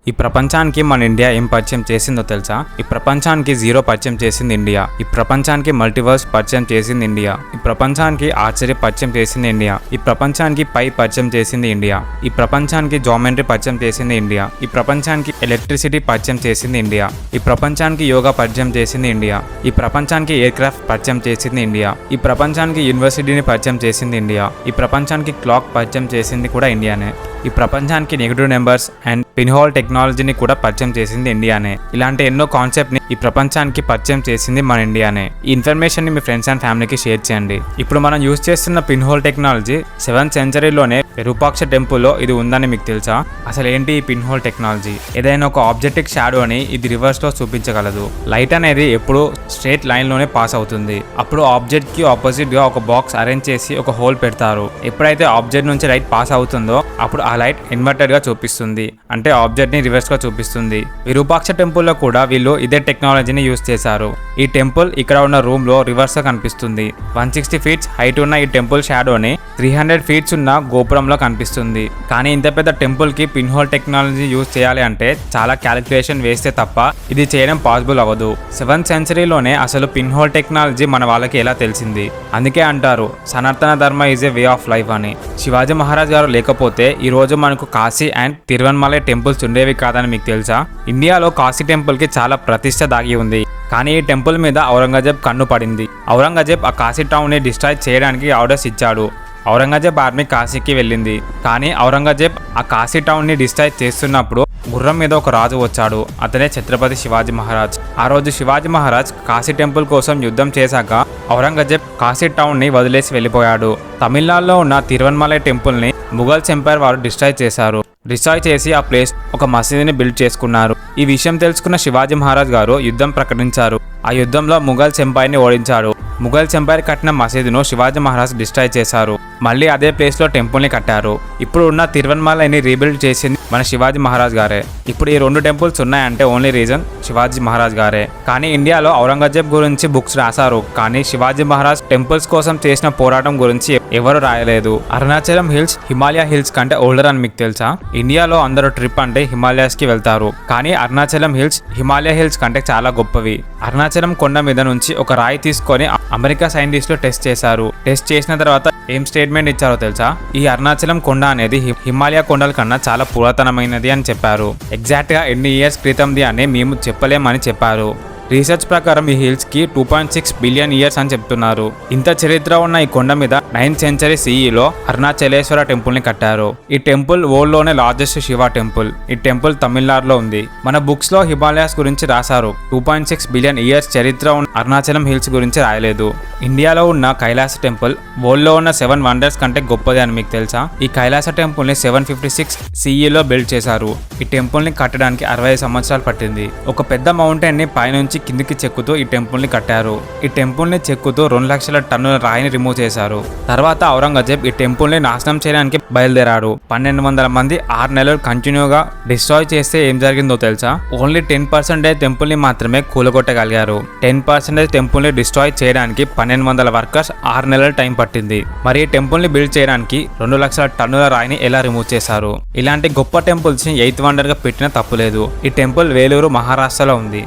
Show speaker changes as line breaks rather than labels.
ఈ ప్రపంచానికి మన ఇండియా ఏం పరిచయం చేసిందో తెలుసా? ఈ ప్రపంచానికి జీరో పరిచయం చేసింది ఇండియా. ఈ ప్రపంచానికి మల్టీవర్స్ పరిచయం చేసింది ఇండియా. ఈ ప్రపంచానికి ఆశ్చర్య పరిచయం చేసింది ఇండియా. ఈ ప్రపంచానికి పై పరిచయం చేసింది ఇండియా. ఈ ప్రపంచానికి జామెట్రీ పరిచయం చేసింది ఇండియా. ఈ ప్రపంచానికి ఎలక్ట్రిసిటీ పరిచయం చేసింది ఇండియా. ఈ ప్రపంచానికి యోగా పరిచయం చేసింది ఇండియా. ఈ ప్రపంచానికి ఎయిర్ క్రాఫ్ట్ పరిచయం చేసింది ఇండియా. ఈ ప్రపంచానికి యూనివర్సిటీని పరిచయం చేసింది ఇండియా. ఈ ప్రపంచానికి క్లాక్ పరిచయం చేసింది కూడా ఇండియానే. ఈ ప్రపంచానికి నెగిటివ్ నెంబర్స్ అండ్ పిన్హోల్ టెక్నాలజీని కూడా పరిచయం చేసింది ఇండియానే. ఇలాంటి ఎన్నో కాన్సెప్ట్ ని ఈ ప్రపంచానికి పరిచయం చేసింది మన ఇండియానే. ఈ ఇన్ఫర్మేషన్ ని మీ ఫ్రెండ్స్ అండ్ ఫ్యామిలీకి షేర్ చేయండి. ఇప్పుడు మనం యూజ్ చేస్తున్న పిన్హోల్ టెక్నాలజీ 7th సెంచరీలోనే విరూపాక్ష టెంపుల్లో ఇది ఉందని మీకు తెలుసా? అసలు ఏంటి ఈ పిన్హోల్ టెక్నాలజీ? ఏదైనా ఒక ఆబ్జెక్టివ్ షాడో అని ఇది రివర్స్ లో చూపించగలదు. లైట్ అనేది ఎప్పుడు స్ట్రేట్ లైన్ లోనే పాస్ అవుతుంది. అప్పుడు ఆబ్జెక్ట్ కి ఆపోజిట్ గా ఒక బాక్స్ అరేంజ్ చేసి ఒక హోల్ పెడతారు. ఎప్పుడైతే ఆబ్జెక్ట్ నుంచి లైట్ పాస్ అవుతుందో అప్పుడు ఆ లైట్ ఇన్వర్టెడ్ గా చూపిస్తుంది, అంటే ఆబ్జెక్ట్ ని రివర్స్ గా చూపిస్తుంది. విరూపాక్ష టెంపుల్ లో కూడా వీళ్ళు ఇదే టెక్నాలజీని యూజ్ చేశారు. ఈ టెంపుల్ ఇక్కడ ఉన్న రూమ్ లో రివర్స్ గా కనిపిస్తుంది. 160 ఫీట్స్ హైట్ ఉన్న ఈ టెంపుల్ షాడోని 300 ఫీట్స్ ఉన్న గోపురంలో కనిపిస్తుంది. కానీ ఇంత పెద్ద టెంపుల్ కి పిన్హోల్ టెక్నాలజీ యూజ్ చేయాలి అంటే చాలా క్యాలిక్యులేషన్ వేస్తే తప్ప ఇది చేయడం పాసిబుల్ అవ్వదు. 7th సెంచరీలోనే అసలు పిన్హోల్ టెక్నాలజీ మన వాళ్ళకి ఎలా తెలిసింది? అందుకే అంటారు సనాతన ధర్మ is a way of life అని. శివాజీ మహారాజ్ గారు లేకపోతే ఈ రోజు మనకు కాశీ అండ్ తిరువన్మలై టెంపుల్స్ ఉండేవి కాదని మీకు తెలుసా? ఇండియాలో కాశీ టెంపుల్ కి చాలా ప్రతిష్ట దాగి ఉంది. కానీ ఈ టెంపుల్ మీద ఔరంగజేబ్ కన్ను పడింది. ఔరంగజేబ్ ఆ కాశీ టౌన్ ని డిస్ట్రాయ్ చేయడానికి ఆర్డర్స్ ఇచ్చాడు. ఔరంగజేబ్ ఆర్మీ కాశీకి వెళ్ళింది. కానీ ఔరంగజేబ్ ఆ కాశీ టౌన్ ని డిస్ట్రాయ్ చేస్తున్నప్పుడు గుర్రం మీద ఒక రాజు వచ్చాడు. అతనే ఛత్రపతి శివాజీ మహారాజ్. ఆ రోజు శివాజీ మహారాజ్ కాశీ టెంపుల్ కోసం యుద్ధం చేశాక ఔరంగజేబ్ కాశీ టౌన్ ని వదిలేసి వెళ్ళిపోయాడు. తమిళనాడులో ఉన్న తిరువన్మలై టెంపుల్ ని ముఘల్స్ ఎంపైర్ వారు డిస్ట్రాయ్ చేశారు. డిస్ట్రాయ్ చేసి ఆ ప్లేస్ ఒక మసీదుని బిల్డ్ చేసుకున్నారు. ఈ విషయం తెలుసుకున్న శివాజీ మహారాజ్ గారు యుద్ధం ప్రకటించారు. ఆ యుద్ధంలో ముఘల్స్ ఎంపైర్ ని ఓడించాడు. ముఘల్స్ ఎంపైర్ కట్టిన మసీదును శివాజీ మహారాజ్ డిస్ట్రాయ్ చేశారు. మళ్ళీ అదే ప్లేస్ లో టెంపుల్ ని కట్టారు. ఇప్పుడు ఉన్న తిరువన్మలైని రీబిల్డ్ చేసింది మన శివాజీ మహారాజ్ గారే. ఇప్పుడు ఈ 2 టెంపుల్స్ ఉన్నాయంటే ఓన్లీ రీజన్ శివాజీ మహారాజ్ గారే. కానీ ఇండియాలో ఔరంగజేబ్ గురించి బుక్స్ రాశారు, కానీ శివాజీ మహారాజ్ టెంపుల్స్ కోసం చేసిన పోరాటం గురించి ఎవరు రాయలేదు. అరుణాచలం హిల్స్ హిమాలయ హిల్స్ కంటే ఓల్డర్ అని మీకు తెలుసా? ఇండియాలో అందరూ ట్రిప్ అంటే హిమాలయాస్ కి వెళ్తారు, కానీ అరుణాచలం హిల్స్ హిమాలయ హిల్స్ కంటే చాలా గొప్పవి. అరుణాచలం కొండ మీద నుంచి ఒక రాయి తీసుకొని అమెరికా సైంటిస్టులు టెస్ట్ చేశారు. టెస్ట్ చేసిన తర్వాత ఏం స్టేట్మెంట్ ఇచ్చారో తెలుసా? ఈ అరుణాచలం కొండ అనేది హిమాలయ కొండల కన్నా చాలా పురాతనమైనది అని చెప్పారు. ఎగ్జాక్ట్ గా ఎన్ని ఇయర్స్ క్రితంది అని మేము చెప్పలేమని చెప్పారు. రీసెర్చ్ ప్రకారం ఈ హిల్స్ కి 2.6 బిలియన్ ఇయర్స్ అని చెప్తున్నారు. ఇంత చరిత్ర ఉన్న ఈ కొండ మీద 9th సెంచరీ CEలో అరుణాచలేశ్వర టెంపుల్ ని కట్టారు. ఈ టెంపుల్ వరల్డ్ లోనే లార్జెస్ట్ శివ టెంపుల్. ఈ టెంపుల్ తమిళనాడులో ఉంది. మన బుక్స్ లో హిమాలయాస్ గురించి రాశారు. 2.6 బిలియన్ ఇయర్స్ చరిత్ర ఉన్న అరుణాచలం హిల్స్ గురించి రాయలేదు. ఇండియాలో ఉన్న కైలాస టెంపుల్ వరల్డ్ లో ఉన్న 7 వండర్స్ కంటే గొప్పది అని మీకు తెలుసా? ఈ కైలాస టెంపుల్ ని 756 CEలో బిల్డ్ చేశారు. ఈ టెంపుల్ ని కట్టడానికి 65 సంవత్సరాలు పట్టింది. ఒక పెద్ద మౌంటైన్ ని పైనుంచి కిందికి చెక్కుతూ ఈ టెంపుల్ ని కట్టారు. ఈ టెంపుల్ ని చెక్కుతూ 2 లక్షల టన్నుల రాయిని రిమూవ్ చేశారు. తర్వాత ఔరంగజేబ్ ఈ టెంపుల్ ని నాశనం చేయడానికి బయలుదేరాడు. 1200 మంది 6 నెలలు కంటిన్యూగా డిస్ట్రాయ్ చేస్తే ఏం జరిగిందో తెలుసా? ఓన్లీ 10% టెంపుల్ ని మాత్రమే కూలగొట్టగలిగారు. 10% టెంపుల్ ని డిస్ట్రాయ్ చేయడానికి 1200 వర్కర్స్ 6 నెలల టైం పట్టింది. మరి ఈ టెంపుల్ ని బిల్డ్ చేయడానికి 2 లక్షల టన్నుల రాయిని ఎలా రిమూవ్ చేశారు? ఇలాంటి గొప్ప టెంపుల్స్ ని 8th వండర్ గా పెట్టినా తప్పులేదు. ఈ టెంపుల్ వేలూరు మహారాష్ట్రలో ఉంది.